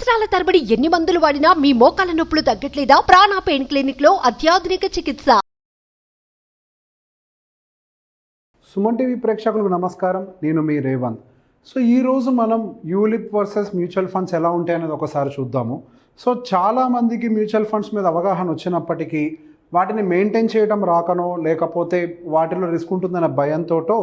సంవత్సరాల తరబడి ఎన్ని మందులు వాడినా మీ మోకాల నొప్పులు తగ్గట్లేదా? ప్రాణ పెయిన్ క్లినిక్ లో అత్యాధునిక చికిత్స. సుమన్ టీవీ ప్రేక్షకులకు నమస్కారం, నేను మీ రేవంత్. సో ఈరోజు మనం యూలిప్ వర్సెస్ మ్యూచువల్ ఫండ్స్ ఎలా ఉంటాయి అనేది ఒకసారి చూద్దాము. సో చాలామందికి మ్యూచువల్ ఫండ్స్ మీద అవగాహన వచ్చినప్పటికీ వాటిని మెయింటైన్ చేయడం రాకనో లేకపోతే వాటిలో రిస్క్ ఉంటుందనే భయంతోటో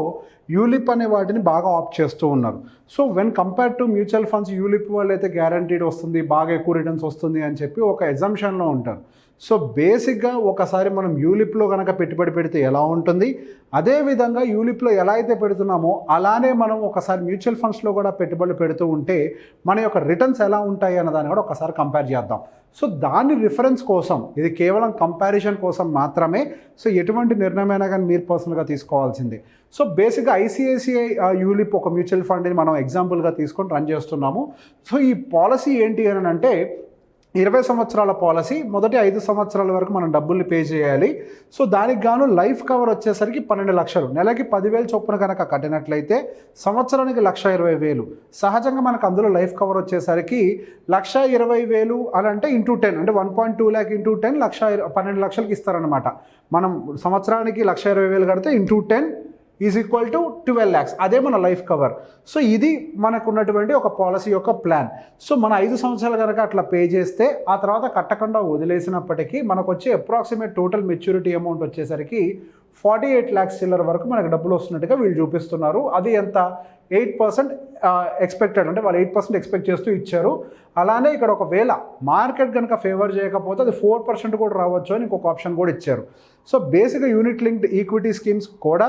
యూలిప్ అనే వాటిని బాగా ఆప్ట్ చేస్తూ ఉన్నారు. So when compare to mutual funds ULIP వాళ్ళు అయితే గ్యారంటీడ్ వస్తుంది, బాగా ఎక్కువ రిటర్న్స్ వస్తుంది అని చెప్పి ఒక ఎగ్జంప్షన్లో ఉంటారు. సో బేసిక్గా ఒకసారి మనం యూలిప్లో కనుక పెట్టుబడి పెడితే ఎలా ఉంటుంది, అదేవిధంగా యూలిప్లో ఎలా అయితే పెడుతున్నామో అలానే మనం ఒకసారి మ్యూచువల్ ఫండ్స్లో కూడా పెట్టుబడులు పెడుతూ ఉంటే మన యొక్క రిటర్న్స్ ఎలా ఉంటాయి అన్నదాన్ని కూడా ఒకసారి కంపేర్ చేద్దాం. సో దాని రిఫరెన్స్ కోసం, ఇది కేవలం కంపారిజన్ కోసం మాత్రమే. సో ఎటువంటి నిర్ణయమైనా కానీ మీరు పర్సనల్గా తీసుకోవాల్సిందే. సో బేసిక్గా ఐసిఐసిఐ యూలిప్ ఒక మ్యూచువల్ ఫండ్ని మనం ఎగ్జాంపుల్గా తీసుకొని రన్ చేస్తున్నాము. సో ఈ పాలసీ ఏంటి అని అంటే 20 సంవత్సరాల పాలసీ. మొదటి 5 సంవత్సరాల వరకు మనం డబ్బుల్ని పే చేయాలి. సో దానికి గాను లైఫ్ కవర్ వచ్చేసరికి 12 లక్షలు, నెలకి 10,000 చొప్పున కనుక కట్టినట్లయితే సంవత్సరానికి 1,20,000. సహజంగా మనకు అందులో లైఫ్ కవర్ వచ్చేసరికి 1,20,000 అని అంటే ఇంటూ 10 అంటే 1.2 lakh ఇంటూ 10 12 లక్షలకి ఇస్తారనమాట. మనం సంవత్సరానికి 1,20,000 కడితే into 10 is equal to 12 lakhs. అదే మన లైఫ్ కవర్. సో ఇది మనకు ఉన్నటువంటి ఒక పాలసీ యొక్క ప్లాన్. సో మన 5 సంవత్సరాలు కనుక అట్లా పే చేస్తే ఆ తర్వాత కట్టకుండా వదిలేసినప్పటికీ మనకు వచ్చే అప్రాక్సిమేట్ టోటల్ మెచ్యూరిటీ అమౌంట్ వచ్చేసరికి 48 lakhs చిల్లర వరకు మనకు డబ్బులు వస్తున్నట్టుగా వీళ్ళు చూపిస్తున్నారు. అది ఎంత 8% ఎక్స్పెక్టెడ్, అంటే వాళ్ళు 8% ఎక్స్పెక్ట్ చేస్తూ ఇచ్చారు. అలానే ఇక్కడ ఒకవేళ మార్కెట్ కనుక ఫేవర్ చేయకపోతే అది 4% కూడా రావచ్చు అని ఇంకొక ఆప్షన్ కూడా ఇచ్చారు. సో బేసిక్గా యూనిట్ లింక్డ్ ఈక్విటీ స్కీమ్స్ కూడా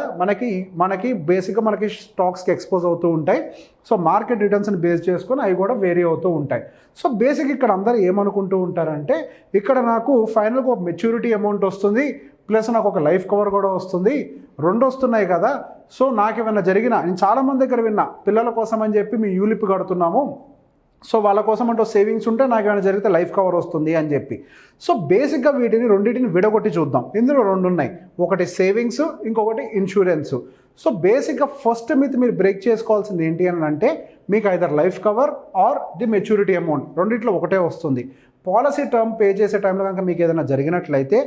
మనకి బేసిక్గా మనకి స్టాక్స్కి ఎక్స్పోజ్ అవుతూ ఉంటాయి. సో మార్కెట్ రిటర్న్స్ని బేస్ చేసుకొని అవి కూడా వేరీ అవుతూ ఉంటాయి. సో బేసిక్ ఇక్కడ అందరూ ఏమనుకుంటూ ఉంటారంటే ఇక్కడ నాకు ఫైనల్గా ఒక మెచ్యూరిటీ అమౌంట్ వస్తుంది, ప్లస్ నాకు ఒక లైఫ్ కవర్ కూడా వస్తుంది, 2 వస్తున్నాయి కదా. సో నాకు ఏమైనా జరిగినా, నేను చాలామంది దగ్గర విన్నా, పిల్లల కోసం అని చెప్పి మేము యూలిప్ కడుతున్నాము, సో వాళ్ళ కోసం అంటూ సేవింగ్స్ ఉంటే నాకు ఏమైనా జరిగితే లైఫ్ కవర్ వస్తుంది అని చెప్పి. సో బేసిక్గా రెండింటిని విడగొట్టి చూద్దాం. ఇందులో 2 ఉన్నాయి, ఒకటి సేవింగ్స్, ఇంకొకటి ఇన్సూరెన్స్. సో బేసిక్గా ఫస్ట్ మీరు బ్రేక్ చేసుకోవాల్సింది ఏంటి అని అంటే మీకు either life cover or the maturity amount, రెండిట్లో ఒకటే వస్తుంది. పాలసీ టర్మ్ పే చేసే టైంలో కనుక మీకు ఏదైనా జరిగినట్లయితే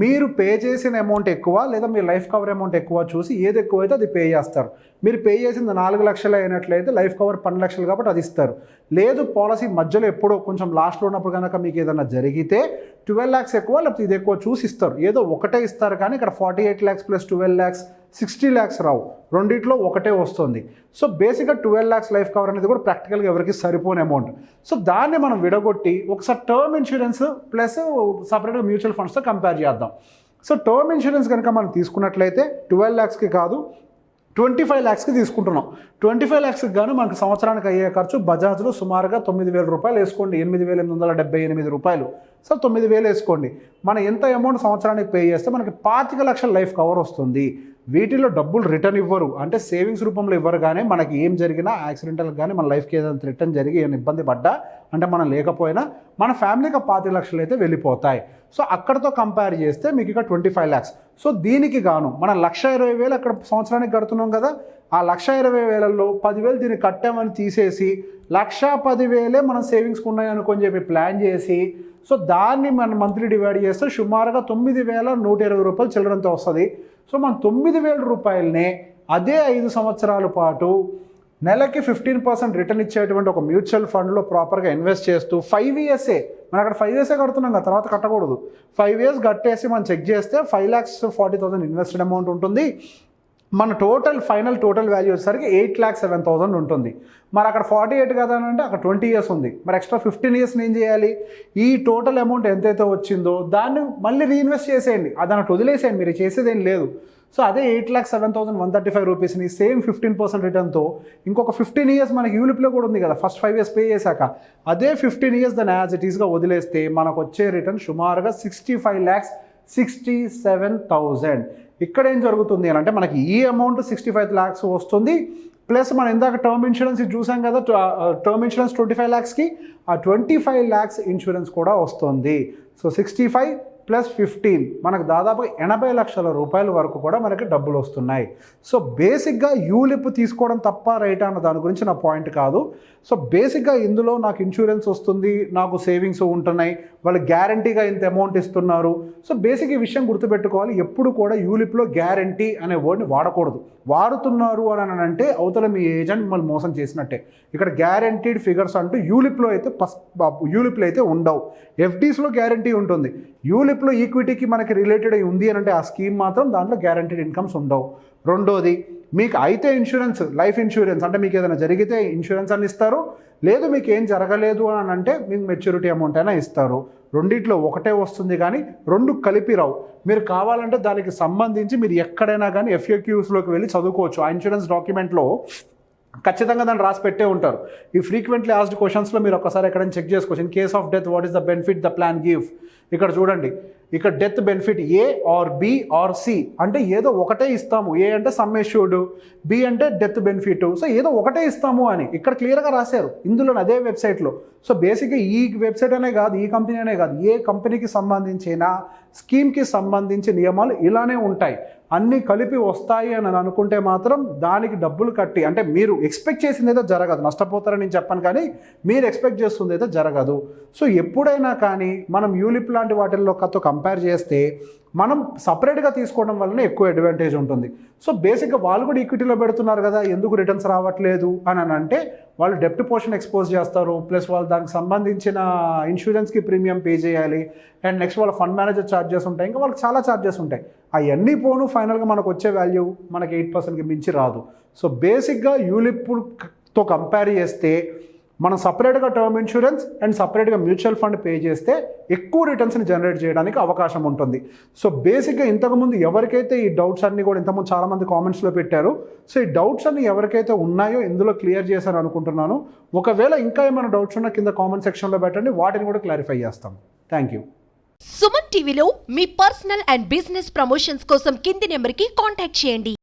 మీరు పే చేసిన అమౌంట్ ఎక్కువ లేదా మీ లైఫ్ కవర్ అమౌంట్ ఎక్కువ చూసి ఏది ఎక్కువైతే అది పే చేస్తారు. మీరు పే చేసింది 4 లక్షలు అయినట్లయితే లైఫ్ కవర్ 12 లక్షలు కాబట్టి అది ఇస్తారు. లేదు పాలసీ మధ్యలో ఎప్పుడో కొంచెం లాస్ట్లో ఉన్నప్పుడు కనుక మీకు ఏదైనా జరిగితే 12 lakhs ఎక్కువ లేకపోతే ఇది ఎక్కువ చూసి ఇస్తారు. ఏదో ఒకటే ఇస్తారు, కానీ ఇక్కడ 48 lakhs ప్లస్ 12 lakhs 60 lakhs రావు, రెండిట్లో ఒకటే వస్తుంది. సో బేసిక్గా 12 lakhs లైఫ్ కవర్ అనేది కూడా ప్రాక్టికల్గా ఎవరికి సరిపోని అమౌంట్. సో దాన్ని మనం విడగొట్టి ఒకసారి టర్మ్ ఇన్సూరెన్స్ ప్లస్ సపరేట్గా మ్యూచువల్ ఫండ్స్తో కంపేర్ చేద్దాం. సో టర్మ్ ఇన్సూరెన్స్ కనుక మనం తీసుకున్నట్లయితే 12 lakhsకి కాదు 25 lakhsకి తీసుకుంటున్నాం. 25 lakhsకి గాను మనకు సంవత్సరానికి అయ్యే ఖర్చు బజాజ్లో సుమారుగా 9,000 రూపాయలు వేసుకోండి, 8,878 రూపాయలు. సో 9,000 వేసుకోండి. మనం ఎంత అమౌంట్ సంవత్సరానికి పే చేస్తే మనకి 25 లక్షల లైఫ్ కవర్ వస్తుంది. వీటిలో డబ్బులు రిటర్న్ ఇవ్వరు, అంటే సేవింగ్స్ రూపంలో ఇవ్వరు. కానీ మనకి ఏం జరిగినా యాక్సిడెంటల్ కానీ మన లైఫ్కి ఏదైనా రిటర్న్ జరిగి ఏమైనా ఇబ్బంది పడ్డా, అంటే మనం లేకపోయినా మన ఫ్యామిలీకి 25 లక్షలు అయితే వెళ్ళిపోతాయి. సో అక్కడతో కంపేర్ చేస్తే మీకు ఇక్కడ 25 lakhs. సో దీనికి గాను మనం 1,20,000 అక్కడ సంవత్సరానికి కడుతున్నాం కదా, ఆ 1,20,000లో 10,000 దీన్ని కట్టామని తీసేసి 1,10,000 మనం సేవింగ్స్కి ఉన్నాయనుకొని చెప్పి ప్లాన్ చేసి, సో దాన్ని మనం మంత్లీ డివైడ్ చేస్తే సుమారుగా 9,120 రూపాయలు చిల్లరంతో వస్తుంది. సో మనం 9,000 రూపాయలనే అదే 5 సంవత్సరాల పాటు నెలకి 15% రిటర్న్ ఇచ్చేటువంటి ఒక మ్యూచువల్ ఫండ్లో ప్రాపర్గా ఇన్వెస్ట్ చేస్తూ 5 yearsే, మనం అక్కడ 5 yearsే కడుతున్నాం కదా, తర్వాత కట్టకూడదు. 5 years కట్టేసి మనం చెక్ చేస్తే 5,40,000 ఇన్వెస్టెడ్ అమౌంట్ ఉంటుంది. మన ఫైనల్ టోటల్ వాల్యూ వచ్చేసరికి 8,07,000 ఉంటుంది. మరి అక్కడ 48 కదా అని అంటే అక్కడ 20 years ఉంది. మరి ఎక్స్ట్రా 15 years ఏం చేయాలి? ఈ టోటల్ అమౌంట్ ఎంతైతే వచ్చిందో దాన్ని మళ్ళీ రీఇన్వెస్ట్ చేసేయండి, అది అన్నట్టు వదిలేసేయండి, మీరు చేసేదేం లేదు. సో అదే 8,07,135 రూపీస్ని సేమ్ 15% రిటర్న్తో ఇంకొక 15 years మనకి యూలిప్లో కూడా ఉంది కదా, ఫస్ట్ 5 years పే చేశాక అదే 15 years దాన్ని యాజ్ ఇట్ ఈస్గా వదిలేస్తే మనకు వచ్చే రిటర్న్ సుమారుగా 65,67,000. ఇక్కడ ఏం జరుగుతుంది అని అంటే మనకి ఈ అమౌంట్ 65 lakhs వస్తుంది, ప్లస్ మనం ఇందాక టర్మ్ ఇన్సూరెన్స్ చూసాం కదా, టర్మ్ ఇన్సూరెన్స్ 25 lakhsకి ఆ 25 lakhs ఇన్సూరెన్స్ కూడా వస్తుంది. సో 65 ప్లస్ 15 మనకు దాదాపు 80 లక్షల రూపాయల వరకు కూడా మనకి డబ్బులు వస్తున్నాయి. సో బేసిక్గా యూలిప్ తీసుకోవడం తప్ప రైట్ అన్న దాని గురించి నా పాయింట్ కాదు. సో బేసిక్గా ఇందులో నాకు ఇన్సూరెన్స్ వస్తుంది, నాకు సేవింగ్స్ ఉంటున్నాయి, వాళ్ళు గ్యారంటీగా ఇంత అమౌంట్ ఇస్తున్నారు. సో బేసిక్ ఈ విషయం గుర్తుపెట్టుకోవాలి, ఎప్పుడు కూడా యూలిప్లో గ్యారంటీ అనే వర్డ్ని వాడకూడదు. వాడుతున్నారు అని అంటే అవతల మీ ఏజెంట్ మిమ్మల్ని మోసం చేసినట్టే. ఇక్కడ గ్యారంటీడ్ ఫిగర్స్ అంటూ యూలిప్లో అయితే ఉండవు. ఎఫ్డీస్లో గ్యారంటీ ఉంటుంది. యూలిప్లో ఈక్విటీకి మనకి రిలేటెడ్ అయి ఉంది అని అంటే ఆ స్కీమ్ మాత్రం దాంట్లో గ్యారంటీడ్ ఇన్కమ్స్ ఉండవు. రెండోది, మీకు అయితే ఇన్సూరెన్స్, లైఫ్ ఇన్సూరెన్స్ అంటే మీకు ఏదైనా జరిగితే ఇన్సూరెన్స్ అని ఇస్తారు, లేదు మీకు ఏం జరగలేదు అని అంటే మీకు మెచ్యూరిటీ అమౌంట్ అయినా ఇస్తారు. రెండిట్లో ఒకటే వస్తుంది కానీ రెండు కలిపి రావు. మీరు కావాలంటే దానికి సంబంధించి మీరు ఎక్కడైనా కానీ FAQsలోకి వెళ్ళి చదువుకోవచ్చు. ఆ ఇన్సూరెన్స్ డాక్యుమెంట్లో ఖచ్చితంగా దాన్ని రాసి పెట్టే ఉంటారు. ఈ ఫ్రీక్వెంట్లీ ఆస్డ్ క్వశ్చన్స్లో మీరు ఒకసారి ఎక్కడైనా చెక్ చేసుకోవచ్చు. In case of death what is the benefit the plan give. ఇక్కడ చూడండి, ఇక్కడ death benefit A or B or C అంటే ఏదో ఒకటే ఇస్తాము. ఏ అంటే సమ్ ఎష్యూర్డ్, B అంటే డెత్ బెనిఫిట్. సో ఏదో ఒకటే ఇస్తాము అని ఇక్కడ క్లియర్గా రాశారు ఇందులో, అదే వెబ్సైట్లో. సో బేసిక్గా ఈ వెబ్సైట్ అనే కాదు, ఈ కంపెనీ అనే కాదు, ఏ కంపెనీకి సంబంధించిన స్కీమ్కి సంబంధించి నియమాలు ఇలానే ఉంటాయి. అన్నీ కలిపి వస్తాయి అని అనుకుంటే మాత్రం దానికి డబ్బులు కట్టి, అంటే మీరు ఎక్స్పెక్ట్ చేసింది అయితే జరగదు, నష్టపోతారని నేను చెప్పాను, కానీ మీరు ఎక్స్పెక్ట్ చేస్తుంది అయితే జరగదు. సో ఎప్పుడైనా కానీ మనం యూలిప్ లాంటి వాటిల్లో కంపేర్ చేస్తే మనం సపరేట్గా తీసుకోవడం వలన ఎక్కువ అడ్వాంటేజ్ ఉంటుంది. సో బేసిక్గా వాళ్ళు కూడా ఈక్విటీలో పెడుతున్నారు కదా, ఎందుకు రిటర్న్స్ రావట్లేదు అని అంటే వాళ్ళు డెప్ట్ పోర్షన్ ఎక్స్పోజ్ చేస్తారు, ప్లస్ వాళ్ళు దానికి సంబంధించిన ఇన్సూరెన్స్కి ప్రీమియం పే చేయాలి, అండ్ నెక్స్ట్ వాళ్ళ ఫండ్ మేనేజర్ ఛార్జెస్ ఉంటాయి, ఇంకా వాళ్ళకి చాలా ఛార్జెస్ ఉంటాయి. అవన్నీ పోను ఫైనల్గా మనకు వచ్చే వాల్యూ మనకి 8%కి మించి రాదు. సో బేసిక్గా యూలిప్తో కంపేర్ చేస్తే మనం సపరేట్గా టర్మ్ ఇన్సూరెన్స్ అండ్ సపరేట్గా మ్యూచువల్ ఫండ్ పే చేస్తే ఎక్కువ రిటర్న్స్ని జనరేట్ చేయడానికి అవకాశం ఉంటుంది. సో బేసిక్గా ఇంతకుముందు ఎవరికైతే ఈ డౌట్స్ అన్నీ కూడా ఇంతకుముందు చాలామంది కామెంట్స్లో పెట్టారు. సో ఈ డౌట్స్ అన్ని ఎవరికైతే ఉన్నాయో ఇందులో క్లియర్ చేశాను అనుకుంటున్నాను. ఒకవేళ ఇంకా ఏమైనా డౌట్స్ ఉన్నా కింద కామెంట్ సెక్షన్లో పెట్టండి, వాటిని కూడా క్లారిఫై చేస్తాం. Thank you. సుమన్ టీవీలో మీ పర్సనల్ అండ్ బిజినెస్ ప్రమోషన్స్ కోసం కింది నెంబర్కి కాంటాక్ట్ చేయండి.